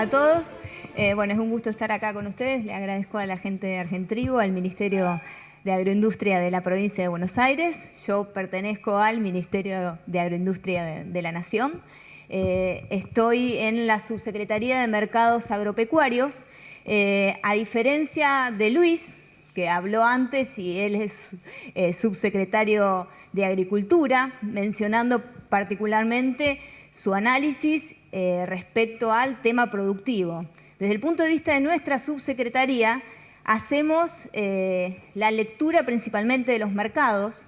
a todos. Bueno, es un gusto estar acá con ustedes. Le agradezco a la gente de Argentrigo, al Ministerio de Agroindustria de la provincia de Buenos Aires. Yo pertenezco al Ministerio de Agroindustria de la Nación. Estoy en la Subsecretaría de Mercados Agropecuarios. A diferencia de Luis, que habló antes y él es subsecretario de Agricultura, mencionando particularmente su análisis respecto al tema productivo. Desde el punto de vista de nuestra subsecretaría, hacemos la lectura principalmente de los mercados,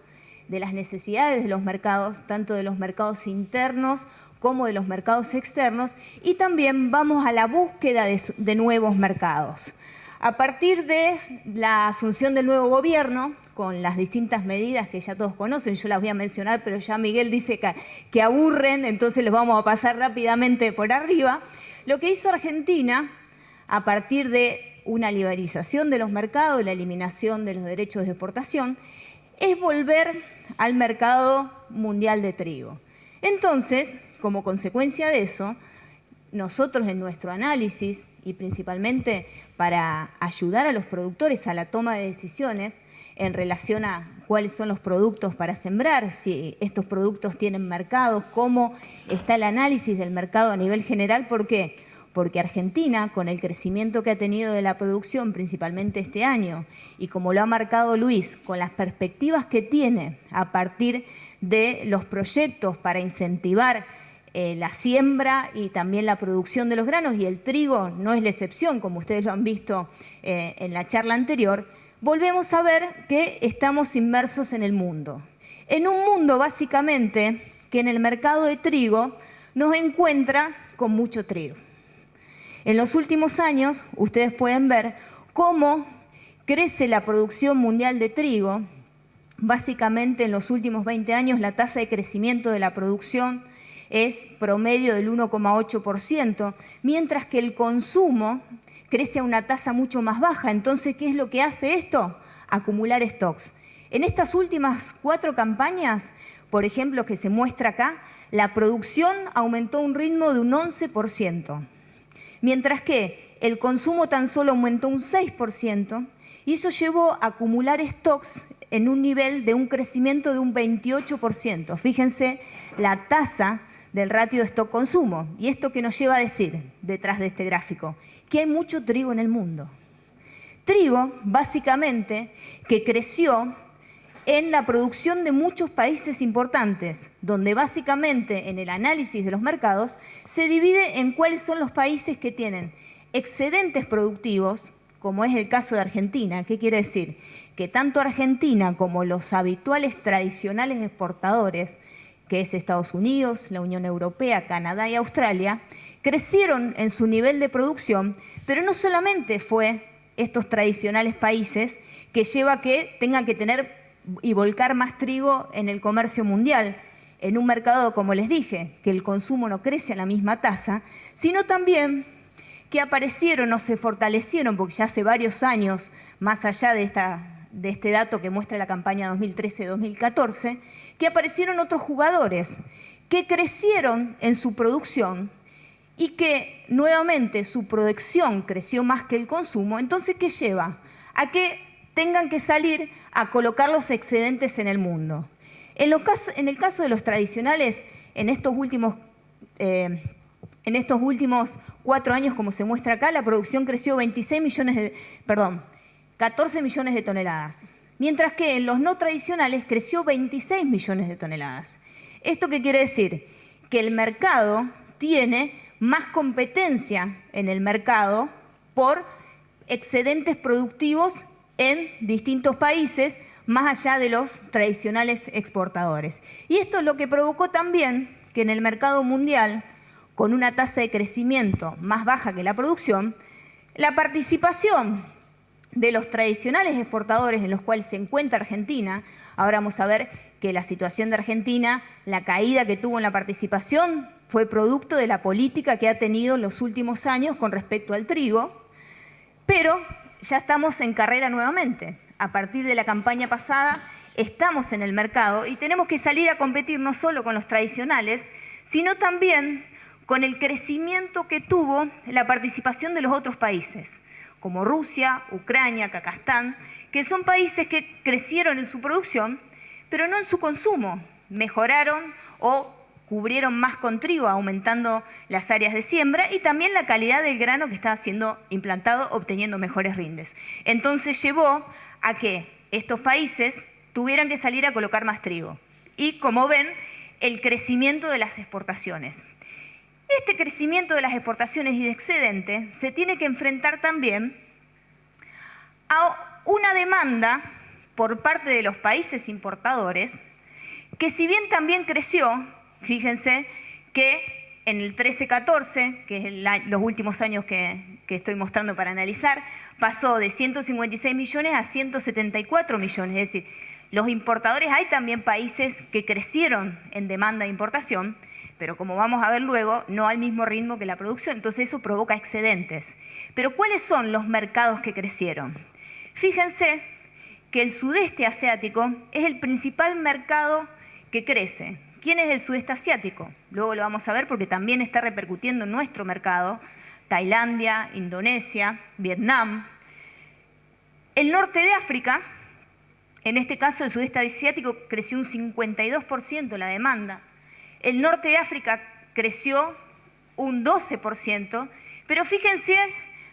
de las necesidades de los mercados, tanto de los mercados internos como de los mercados externos, y también vamos a la búsqueda de nuevos mercados. A partir de la asunción del nuevo gobierno, con las distintas medidas que ya todos conocen, yo las voy a mencionar, pero ya Miguel dice que aburren, entonces los vamos a pasar rápidamente por arriba. Lo que hizo Argentina, a partir de una liberalización de los mercados, la eliminación de los derechos de exportación, es volver al mercado mundial de trigo. Entonces, como consecuencia de eso, nosotros en nuestro análisis, y principalmente para ayudar a los productores a la toma de decisiones en relación a cuáles son los productos para sembrar, si estos productos tienen mercados, cómo está el análisis del mercado a nivel general. ¿Por qué? Porque Argentina, con el crecimiento que ha tenido de la producción, principalmente este año, y como lo ha marcado Luis, con las perspectivas que tiene a partir de los proyectos para incentivar la siembra y también la producción de los granos, y el trigo no es la excepción, como ustedes lo han visto en la charla anterior, volvemos a ver que estamos inmersos en el mundo. En un mundo básicamente que en el mercado de trigo nos encuentra con mucho trigo. En los últimos años ustedes pueden ver cómo crece la producción mundial de trigo. Básicamente en los últimos 20 años la tasa de crecimiento de la producción es promedio del 1,8%, mientras que el consumo crece a una tasa mucho más baja. Entonces, ¿qué es lo que hace esto? Acumular stocks. En estas últimas 4 campañas, por ejemplo, que se muestra acá, la producción aumentó a un ritmo de un 11%, mientras que el consumo tan solo aumentó un 6%, y eso llevó a acumular stocks en un nivel de un crecimiento de un 28%. Fíjense la tasa del ratio de stock-consumo. ¿Y esto qué nos lleva a decir detrás de este gráfico? Que hay mucho trigo en el mundo. Trigo, básicamente, que creció en la producción de muchos países importantes, donde básicamente en el análisis de los mercados se divide en cuáles son los países que tienen excedentes productivos, como es el caso de Argentina. ¿Qué quiere decir? Que tanto Argentina como los habituales tradicionales exportadores, que es Estados Unidos, la Unión Europea, Canadá y Australia, crecieron en su nivel de producción, pero no solamente fue estos tradicionales países que lleva a que tengan que tener y volcar más trigo en el comercio mundial, en un mercado, como les dije, que el consumo no crece a la misma tasa, sino también que aparecieron o se fortalecieron, porque ya hace varios años, más allá de este dato que muestra la campaña 2013-2014, que aparecieron otros jugadores que crecieron en su producción y que nuevamente su producción creció más que el consumo. Entonces, ¿qué lleva? A que tengan que salir a colocar los excedentes en el mundo. En el caso de los tradicionales, en estos últimos 4 años, como se muestra acá, la producción creció 14 millones de toneladas, mientras que en los no tradicionales creció 26 millones de toneladas. ¿Esto qué quiere decir? Que el mercado tiene más competencia en el mercado por excedentes productivos en distintos países, más allá de los tradicionales exportadores. Y esto es lo que provocó también que en el mercado mundial, con una tasa de crecimiento más baja que la producción, la participación de los tradicionales exportadores en los cuales se encuentra Argentina, ahora vamos a ver que la situación de Argentina, la caída que tuvo en la participación, fue producto de la política que ha tenido en los últimos años con respecto al trigo, pero ya estamos en carrera nuevamente. A partir de la campaña pasada estamos en el mercado y tenemos que salir a competir no solo con los tradicionales, sino también con el crecimiento que tuvo la participación de los otros países, como Rusia, Ucrania, Kazajstán, que son países que crecieron en su producción, pero no en su consumo. Mejoraron o cubrieron más con trigo, aumentando las áreas de siembra y también la calidad del grano que estaba siendo implantado, obteniendo mejores rindes. Entonces llevó a que estos países tuvieran que salir a colocar más trigo. Y como ven, el crecimiento de las exportaciones. Este crecimiento de las exportaciones y de excedente se tiene que enfrentar también a una demanda por parte de los países importadores, que si bien también creció, fíjense que en el 13-14, que es los últimos años que estoy mostrando para analizar, pasó de 156 millones a 174 millones. Es decir, los importadores, hay también países que crecieron en demanda de importación, pero como vamos a ver luego, no al mismo ritmo que la producción. Entonces eso provoca excedentes. Pero ¿cuáles son los mercados que crecieron? Fíjense que el sudeste asiático es el principal mercado que crece. ¿Quién es el sudeste asiático? Luego lo vamos a ver porque también está repercutiendo en nuestro mercado. Tailandia, Indonesia, Vietnam. El norte de África, en este caso el sudeste asiático, creció un 52% la demanda. El norte de África creció un 12%, pero fíjense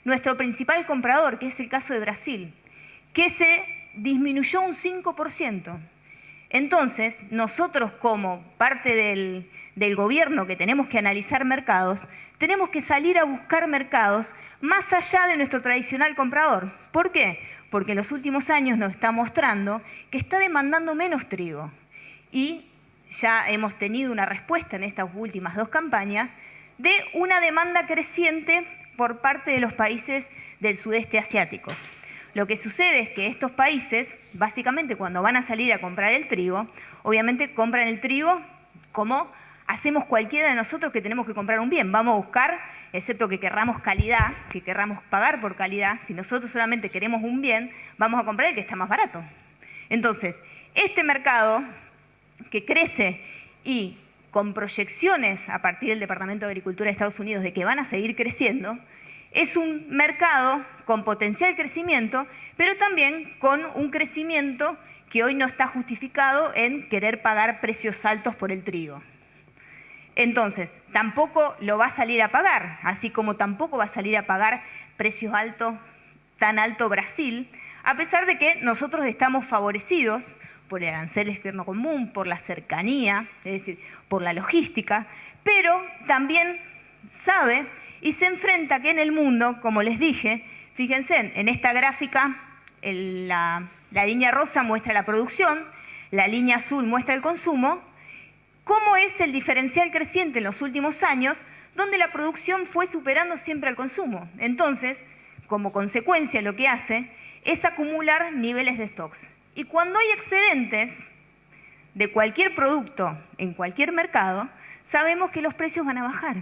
nuestro principal comprador, que es el caso de Brasil, que se disminuyó un 5%. Entonces, nosotros como parte del gobierno que tenemos que analizar mercados, tenemos que salir a buscar mercados más allá de nuestro tradicional comprador. ¿Por qué? Porque en los últimos años nos está mostrando que está demandando menos trigo. Y ya hemos tenido una respuesta en estas últimas 2 campañas de una demanda creciente por parte de los países del sudeste asiático. Lo que sucede es que estos países, básicamente cuando van a salir a comprar el trigo, obviamente compran el trigo como hacemos cualquiera de nosotros que tenemos que comprar un bien. Vamos a buscar, excepto que querramos calidad, que querramos pagar por calidad, si nosotros solamente queremos un bien, vamos a comprar el que está más barato. Entonces, este mercado que crece y con proyecciones a partir del Departamento de Agricultura de Estados Unidos de que van a seguir creciendo, es un mercado con potencial crecimiento, pero también con un crecimiento que hoy no está justificado en querer pagar precios altos por el trigo. Entonces, tampoco lo va a salir a pagar, así como tampoco va a salir a pagar precios altos, tan alto Brasil, a pesar de que nosotros estamos favorecidos por el arancel externo común, por la cercanía, es decir, por la logística, pero también sabe y se enfrenta que en el mundo, como les dije, fíjense, en esta gráfica la línea rosa muestra la producción, la línea azul muestra el consumo, cómo es el diferencial creciente en los últimos años, donde la producción fue superando siempre al consumo. Entonces, como consecuencia, lo que hace es acumular niveles de stocks. Y cuando hay excedentes de cualquier producto en cualquier mercado, sabemos que los precios van a bajar.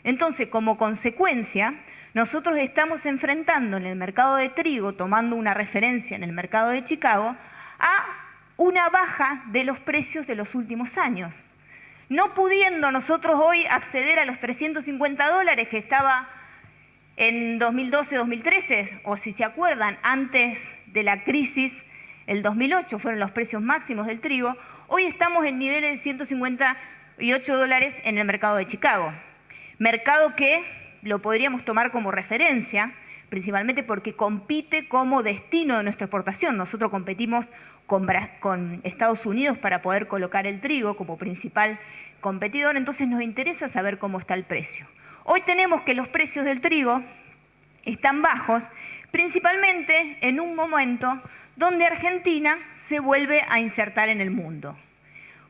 Entonces, como consecuencia, nosotros estamos enfrentando en el mercado de trigo, tomando una referencia en el mercado de Chicago, a una baja de los precios de los últimos años. No pudiendo nosotros hoy acceder a los $350 que estaba en 2012-2013, o si se acuerdan, antes de la crisis, el 2008 fueron los precios máximos del trigo, hoy estamos en niveles de $158 en el mercado de Chicago. Mercado que lo podríamos tomar como referencia, principalmente porque compite como destino de nuestra exportación. Nosotros competimos con Estados Unidos para poder colocar el trigo como principal competidor, entonces nos interesa saber cómo está el precio. Hoy tenemos que los precios del trigo están bajos, principalmente en un momento donde Argentina se vuelve a insertar en el mundo.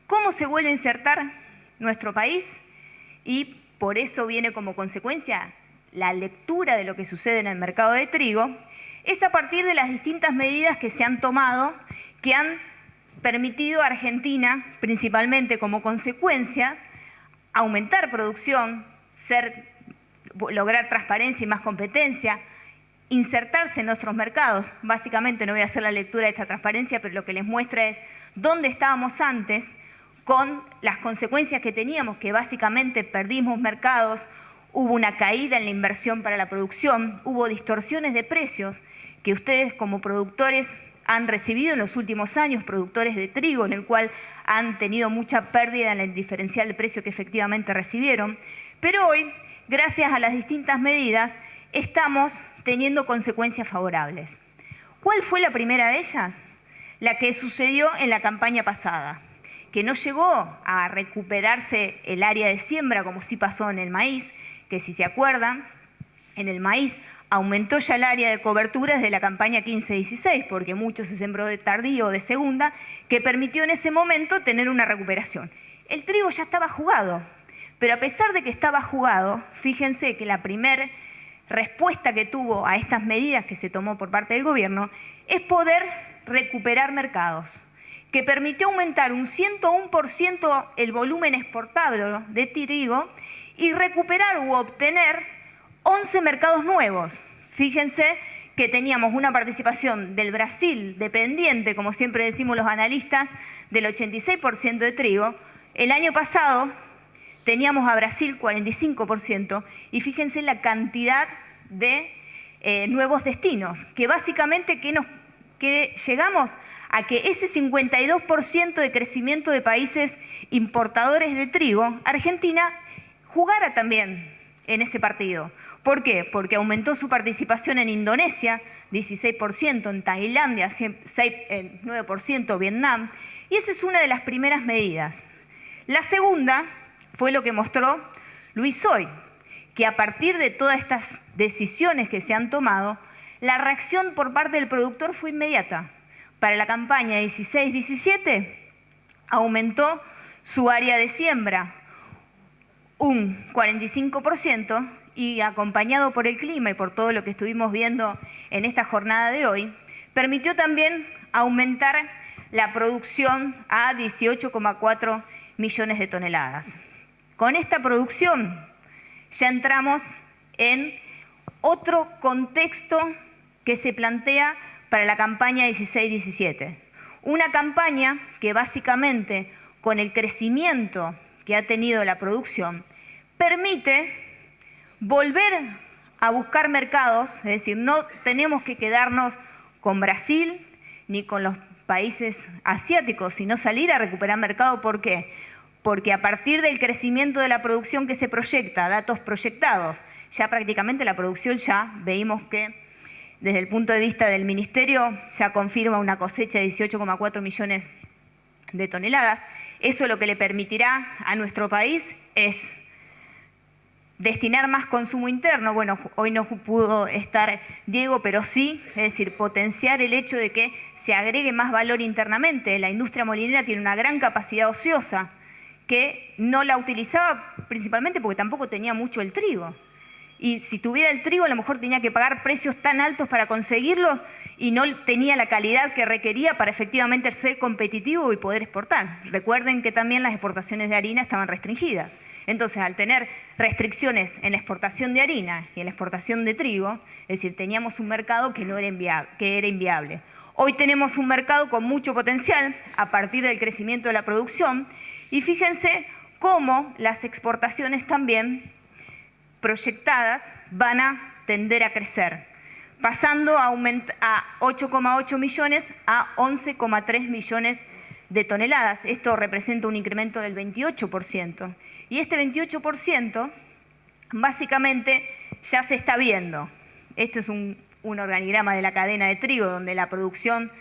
¿Cómo se vuelve a insertar nuestro país? Y por eso viene como consecuencia la lectura de lo que sucede en el mercado de trigo, es a partir de las distintas medidas que se han tomado, que han permitido a Argentina, principalmente como consecuencia, aumentar producción, lograr transparencia y más competencia, insertarse en nuestros mercados. Básicamente no voy a hacer la lectura de esta transparencia, pero lo que les muestra es dónde estábamos antes, con las consecuencias que teníamos, que básicamente perdimos mercados, hubo una caída en la inversión para la producción, hubo distorsiones de precios que ustedes como productores han recibido en los últimos años, productores de trigo, en el cual han tenido mucha pérdida en el diferencial de precio que efectivamente recibieron. Pero hoy, gracias a las distintas medidas, estamos teniendo consecuencias favorables. ¿Cuál fue la primera de ellas? La que sucedió en la campaña pasada, que no llegó a recuperarse el área de siembra como sí pasó en el maíz, que si se acuerdan, en el maíz aumentó ya el área de cobertura desde la campaña 15-16, porque mucho se sembró de tardío o de segunda, que permitió en ese momento tener una recuperación. El trigo ya estaba jugado, pero a pesar de que estaba jugado, fíjense que la primera respuesta que tuvo a estas medidas que se tomó por parte del gobierno es poder recuperar mercados, que permitió aumentar un 101% el volumen exportable de trigo y recuperar u obtener 11 mercados nuevos. Fíjense que teníamos una participación del Brasil dependiente, como siempre decimos los analistas, del 86% de trigo. El año pasado teníamos a Brasil 45% y fíjense la cantidad de nuevos destinos, que básicamente que llegamos a que ese 52% de crecimiento de países importadores de trigo, Argentina jugara también en ese partido. ¿Por qué? Porque aumentó su participación en Indonesia, 16%, en Tailandia, 9%, Vietnam, y esa es una de las primeras medidas. La segunda fue lo que mostró Luis hoy, que a partir de todas estas decisiones que se han tomado, la reacción por parte del productor fue inmediata. Para la campaña 16-17 aumentó su área de siembra un 45% y acompañado por el clima y por todo lo que estuvimos viendo en esta jornada de hoy, permitió también aumentar la producción a 18,4 millones de toneladas. Con esta producción ya entramos en otro contexto que se plantea para la campaña 16-17. Una campaña que básicamente, con el crecimiento que ha tenido la producción, permite volver a buscar mercados, es decir, no tenemos que quedarnos con Brasil ni con los países asiáticos, sino salir a recuperar mercado. ¿Por qué? Porque a partir del crecimiento de la producción que se proyecta, datos proyectados, ya prácticamente la producción ya veíamos que desde el punto de vista del Ministerio ya confirma una cosecha de 18,4 millones de toneladas. Eso lo que le permitirá a nuestro país es destinar más consumo interno. Bueno, hoy no pudo estar Diego, pero sí, es decir, potenciar el hecho de que se agregue más valor internamente. La industria molinera tiene una gran capacidad ociosa que no la utilizaba principalmente porque tampoco tenía mucho el trigo. Y si tuviera el trigo, a lo mejor tenía que pagar precios tan altos para conseguirlo y no tenía la calidad que requería para efectivamente ser competitivo y poder exportar. Recuerden que también las exportaciones de harina estaban restringidas. Entonces, al tener restricciones en la exportación de harina y en la exportación de trigo, es decir, teníamos un mercado que era inviable. Hoy tenemos un mercado con mucho potencial a partir del crecimiento de la producción y fíjense cómo las exportaciones también proyectadas van a tender a crecer, pasando a 8,8 millones a 11,3 millones de toneladas. Esto representa un incremento del 28%. Y este 28% básicamente ya se está viendo. Esto es un organigrama de la cadena de trigo, donde la producción,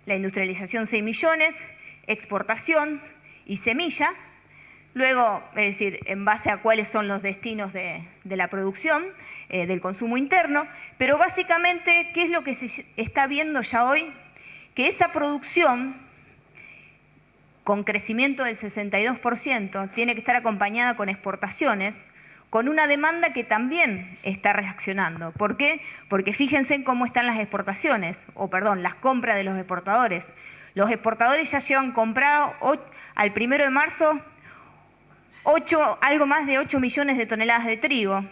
la industrialización 6 millones, exportación y semilla. Luego, es decir, en base a cuáles son los destinos de la producción, del consumo interno, pero básicamente, ¿qué es lo que se está viendo ya hoy? Que esa producción, con crecimiento del 62%, tiene que estar acompañada con exportaciones, con una demanda que también está reaccionando. ¿Por qué? Porque fíjense en cómo están las exportaciones, las compras de los exportadores. Los exportadores ya llevan comprado al 1 de marzo algo más de 8 millones de toneladas de trigo,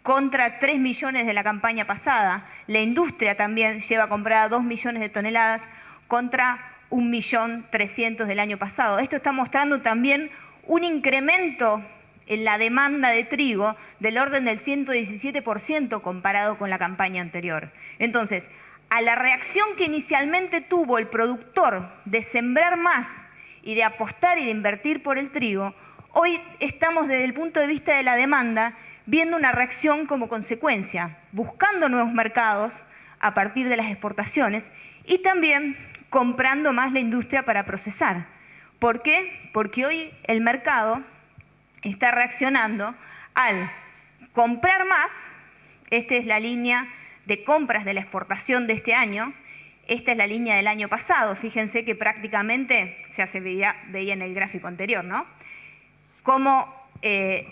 contra 3 millones de la campaña pasada. La industria también lleva comprada 2 millones de toneladas contra 1.300.000 del año pasado. Esto está mostrando también un incremento en la demanda de trigo del orden del 117% comparado con la campaña anterior. Entonces, a la reacción que inicialmente tuvo el productor de sembrar más y de apostar y de invertir por el trigo, hoy estamos desde el punto de vista de la demanda viendo una reacción como consecuencia, buscando nuevos mercados a partir de las exportaciones y también comprando más la industria para procesar. ¿Por qué? Porque hoy el mercado está reaccionando al comprar más. Esta es la línea de compras de la exportación de este año. Esta es la línea del año pasado. Fíjense que prácticamente ya se veía en el gráfico anterior, ¿no? Cómo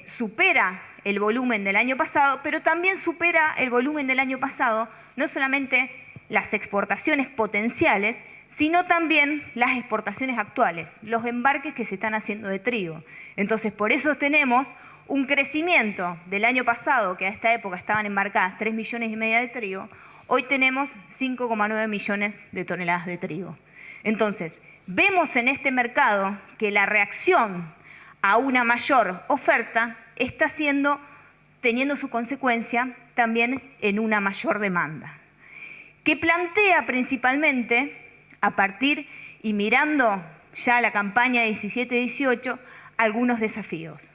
supera el volumen del año pasado, pero también supera el volumen del año pasado no solamente las exportaciones potenciales, sino también las exportaciones actuales, los embarques que se están haciendo de trigo. Entonces, por eso tenemos un crecimiento del año pasado, que a esta época estaban embarcadas 3,5 millones de trigo, hoy tenemos 5,9 millones de toneladas de trigo. Entonces, vemos en este mercado que la reacción a una mayor oferta está teniendo su consecuencia también en una mayor demanda, que plantea principalmente, a partir y mirando ya la campaña 17-18, algunos desafíos.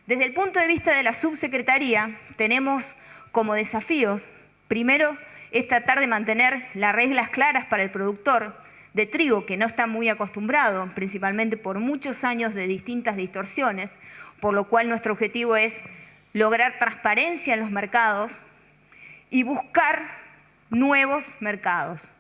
Desde el punto de vista de la subsecretaría, tenemos como desafíos, primero, es tratar de mantener las reglas claras para el productor de trigo, que no está muy acostumbrado, principalmente por muchos años de distintas distorsiones, por lo cual nuestro objetivo es lograr transparencia en los mercados y buscar nuevos mercados.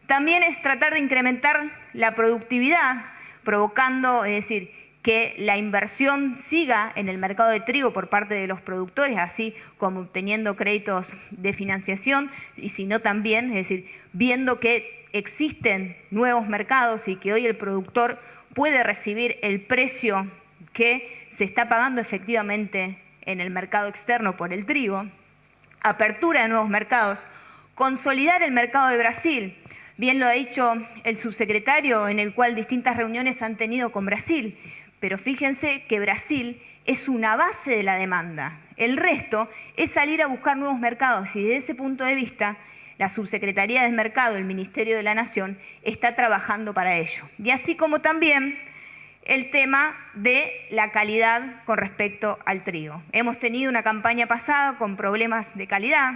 También es tratar de incrementar la productividad, provocando, es decir, que la inversión siga en el mercado de trigo por parte de los productores, así como obteniendo créditos de financiación, y sino también, es decir, viendo que existen nuevos mercados y que hoy el productor puede recibir el precio que se está pagando efectivamente en el mercado externo por el trigo, apertura de nuevos mercados, consolidar el mercado de Brasil. Bien lo ha dicho el subsecretario, en el cual distintas reuniones han tenido con Brasil, pero fíjense que Brasil es una base de la demanda. El resto es salir a buscar nuevos mercados y desde ese punto de vista la Subsecretaría del Mercado, el Ministerio de la Nación, está trabajando para ello. Y así como también el tema de la calidad con respecto al trigo. Hemos tenido una campaña pasada con problemas de calidad,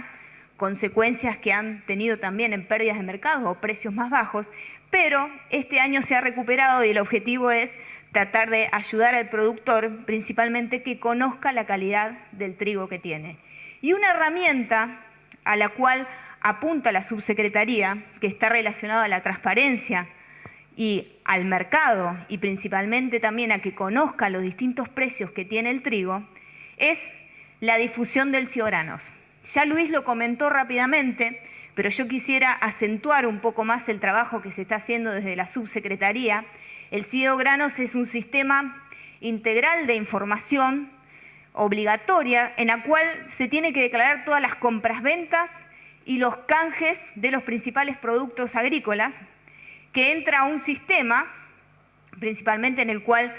consecuencias que han tenido también en pérdidas de mercado o precios más bajos, pero este año se ha recuperado y el objetivo es tratar de ayudar al productor, principalmente que conozca la calidad del trigo que tiene. Y una herramienta a la cual apunta la subsecretaría, que está relacionada a la transparencia y al mercado, y principalmente también a que conozca los distintos precios que tiene el trigo, es la difusión del Ciogranos. Ya Luis lo comentó rápidamente, pero yo quisiera acentuar un poco más el trabajo que se está haciendo desde la subsecretaría. El Ciogranos es un sistema integral de información obligatoria en la cual se tiene que declarar todas las compras-ventas y los canjes de los principales productos agrícolas, que entra a un sistema principalmente en el cual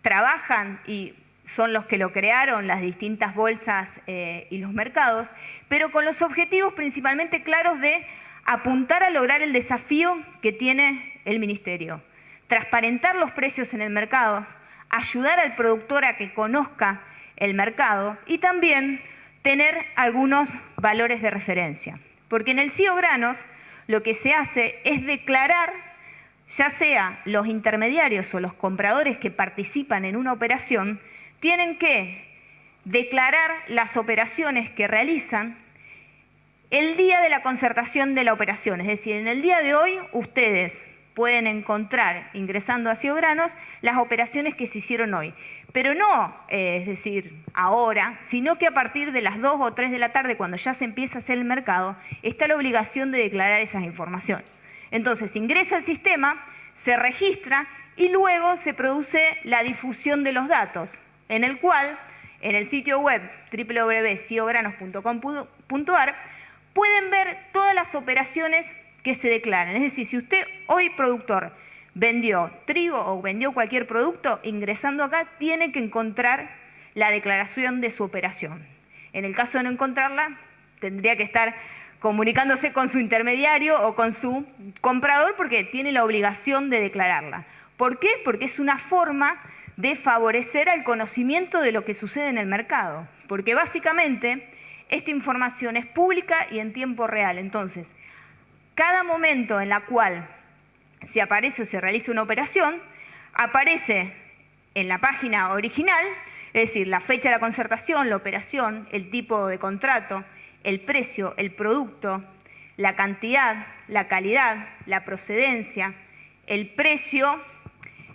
trabajan y son los que lo crearon las distintas bolsas y los mercados, pero con los objetivos principalmente claros de apuntar a lograr el desafío que tiene el Ministerio. Transparentar los precios en el mercado, ayudar al productor a que conozca el mercado y también tener algunos valores de referencia. Porque en el Ciogranos lo que se hace es declarar, ya sea los intermediarios o los compradores que participan en una operación, tienen que declarar las operaciones que realizan el día de la concertación de la operación. Es decir, en el día de hoy ustedes pueden encontrar, ingresando a Ciogranos, las operaciones que se hicieron hoy. Pero no, es decir, ahora, sino que a partir de las 2 o 3 de la tarde, cuando ya se empieza a hacer el mercado, está la obligación de declarar esas informaciones. Entonces, ingresa al sistema, se registra y luego se produce la difusión de los datos, en el cual, en el sitio web www.ciogranos.com.ar, pueden ver todas las operaciones que se declaran. Es decir, si usted hoy, productor, vendió trigo o vendió cualquier producto, ingresando acá tiene que encontrar la declaración de su operación. En el caso de no encontrarla, tendría que estar comunicándose con su intermediario o con su comprador porque tiene la obligación de declararla. ¿Por qué? Porque es una forma de favorecer al conocimiento de lo que sucede en el mercado. Porque básicamente esta información es pública y en tiempo real. Entonces, cada momento en la cual se aparece o se realiza una operación, aparece en la página original, es decir, la fecha de la concertación, la operación, el tipo de contrato, el precio, el producto, la cantidad, la calidad, la procedencia, el precio,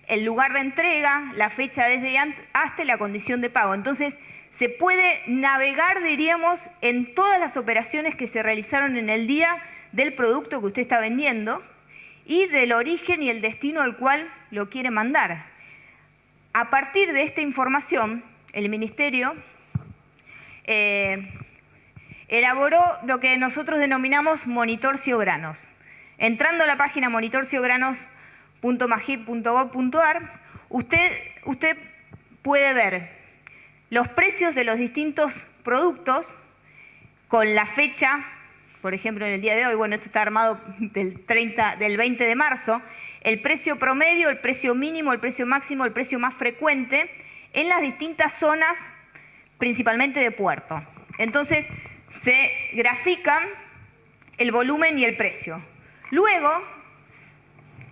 el lugar de entrega, la fecha desde hasta y la condición de pago. Entonces, se puede navegar, diríamos, en todas las operaciones que se realizaron en el día del producto que usted está vendiendo y del origen y el destino al cual lo quiere mandar. A partir de esta información, el Ministerio elaboró lo que nosotros denominamos Monitor Ciogranos. Entrando a la página monitorciogranos.magip.gov.ar, usted puede ver los precios de los distintos productos con la fecha, por ejemplo, en el día de hoy, bueno, esto está armado del 20 de marzo, el precio promedio, el precio mínimo, el precio máximo, el precio más frecuente en las distintas zonas, principalmente de puerto. Entonces, se grafican el volumen y el precio. Luego,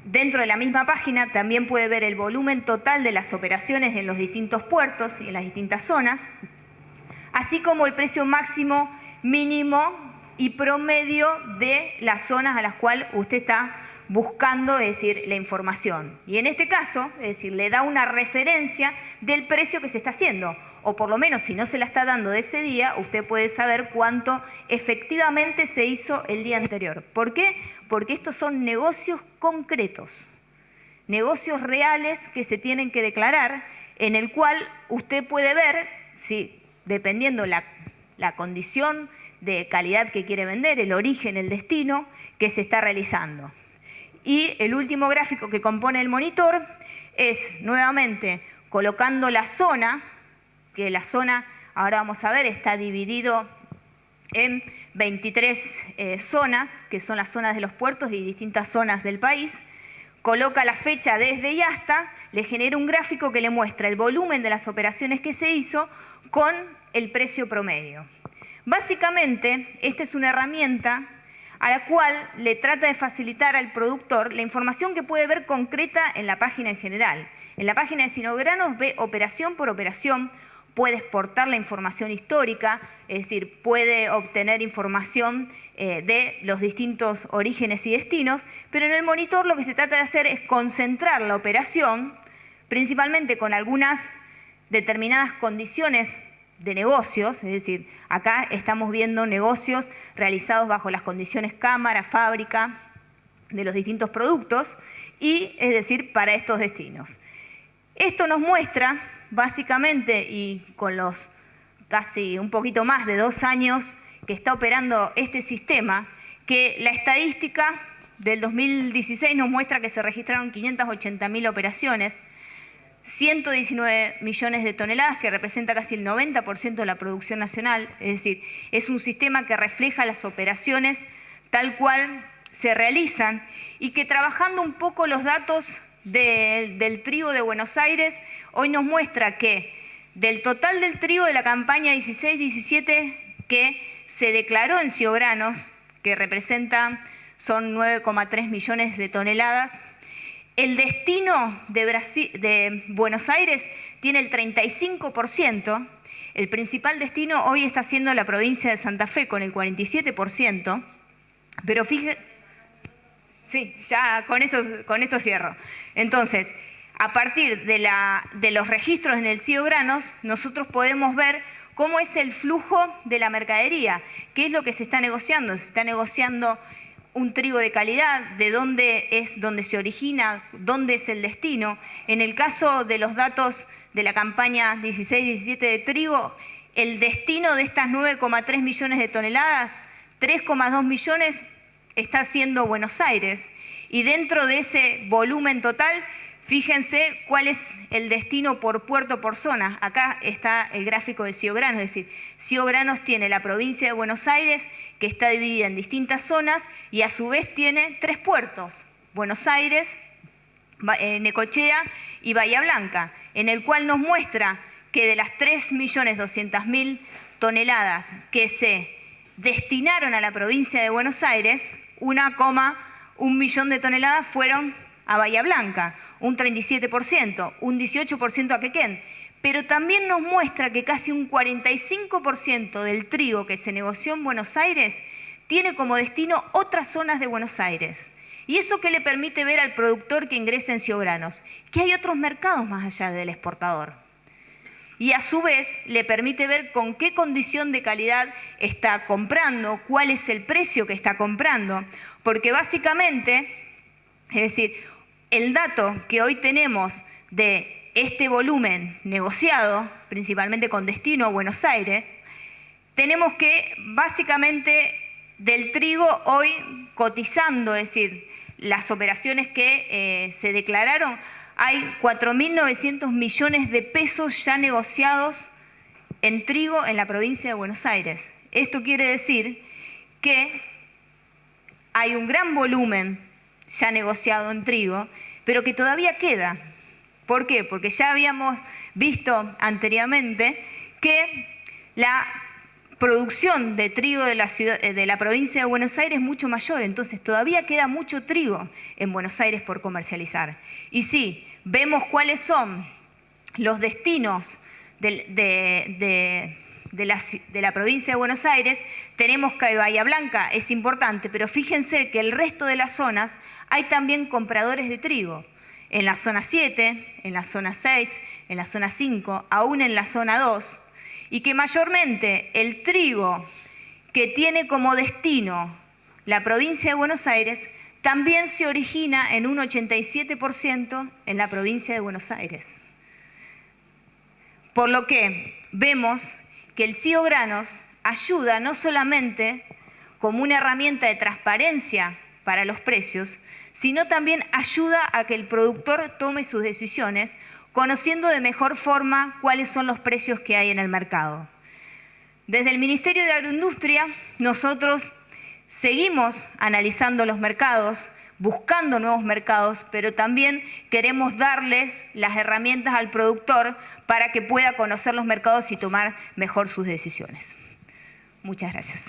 dentro de la misma página también puede ver el volumen total de las operaciones en los distintos puertos y en las distintas zonas, así como el precio máximo, mínimo y promedio de las zonas a las cuales usted está buscando, es decir, la información. Y en este caso, es decir, le da una referencia del precio que se está haciendo. O por lo menos, si no se la está dando de ese día, usted puede saber cuánto efectivamente se hizo el día anterior. ¿Por qué? Porque estos son negocios concretos, negocios reales que se tienen que declarar, en el cual usted puede ver si, dependiendo la condición de calidad que quiere vender, el origen, el destino que se está realizando. Y el último gráfico que compone el monitor es, nuevamente, colocando la zona, que la zona, ahora vamos a ver, está dividido en 23 zonas, que son las zonas de los puertos y distintas zonas del país. Coloca la fecha desde y hasta, le genera un gráfico que le muestra el volumen de las operaciones que se hizo con el precio promedio. Básicamente, esta es una herramienta a la cual le trata de facilitar al productor la información que puede ver concreta en la página en general. En la página de Ciogranos ve operación por operación, puede exportar la información histórica, es decir, puede obtener información de los distintos orígenes y destinos, pero en el monitor lo que se trata de hacer es concentrar la operación, principalmente con algunas determinadas condiciones de negocios, es decir, acá estamos viendo negocios realizados bajo las condiciones cámara, fábrica, de los distintos productos, y es decir, para estos destinos. Esto nos muestra, básicamente, y con los casi un poquito más de 2 años que está operando este sistema, que la estadística del 2016 nos muestra que se registraron 580.000 operaciones, 119 millones de toneladas, que representa casi el 90% de la producción nacional, es decir, es un sistema que refleja las operaciones tal cual se realizan y que, trabajando un poco los datos del trigo de Buenos Aires, hoy nos muestra que del total del trigo de la campaña 16-17 que se declaró en Ciogranos, que son 9,3 millones de toneladas, el destino de Buenos Aires tiene el 35%, el principal destino hoy está siendo la provincia de Santa Fe con el 47%, pero fíjese, sí, ya con esto cierro. Entonces, a partir de los registros en el Ciogranos, nosotros podemos ver cómo es el flujo de la mercadería, qué es lo que se está negociando. Se está negociando un trigo de calidad, de dónde se origina, dónde es el destino. En el caso de los datos de la campaña 16-17 de trigo, el destino de estas 9,3 millones de toneladas, 3,2 millones está siendo Buenos Aires. Y dentro de ese volumen total, fíjense cuál es el destino por puerto por zona. Acá está el gráfico de CIO Granos, es decir, CIO Granos tiene la provincia de Buenos Aires, que está dividida en distintas zonas y a su vez tiene 3 puertos, Buenos Aires, Necochea y Bahía Blanca, en el cual nos muestra que de las 3.200.000 toneladas que se destinaron a la provincia de Buenos Aires, 1,1 millón de toneladas fueron a Bahía Blanca, un 37%, un 18% a Quequén. Pero también nos muestra que casi un 45% del trigo que se negoció en Buenos Aires tiene como destino otras zonas de Buenos Aires. ¿Y eso qué le permite ver al productor que ingresa en CIO Granos? Que hay otros mercados más allá del exportador. Y a su vez le permite ver con qué condición de calidad está comprando, cuál es el precio que está comprando. Porque básicamente, es decir, el dato que hoy tenemos de este volumen negociado, principalmente con destino a Buenos Aires, tenemos que básicamente del trigo hoy cotizando, es decir, las operaciones que se declararon, hay 4.900 millones de pesos ya negociados en trigo en la provincia de Buenos Aires. Esto quiere decir que hay un gran volumen ya negociado en trigo, pero que todavía queda. ¿Por qué? Porque ya habíamos visto anteriormente que la producción de trigo de la provincia de Buenos Aires es mucho mayor, entonces todavía queda mucho trigo en Buenos Aires por comercializar. Y sí, vemos cuáles son los destinos de la provincia de Buenos Aires, tenemos que Bahía Blanca es importante, pero fíjense que el resto de las zonas hay también compradores de trigo. En la zona 7, en la zona 6, en la zona 5, aún en la zona 2, y que mayormente el trigo que tiene como destino la provincia de Buenos Aires también se origina en un 87% en la provincia de Buenos Aires. Por lo que vemos que el CIO Granos ayuda no solamente como una herramienta de transparencia para los precios, sino también ayuda a que el productor tome sus decisiones, conociendo de mejor forma cuáles son los precios que hay en el mercado. Desde el Ministerio de Agroindustria, nosotros seguimos analizando los mercados, buscando nuevos mercados, pero también queremos darles las herramientas al productor para que pueda conocer los mercados y tomar mejor sus decisiones. Muchas gracias.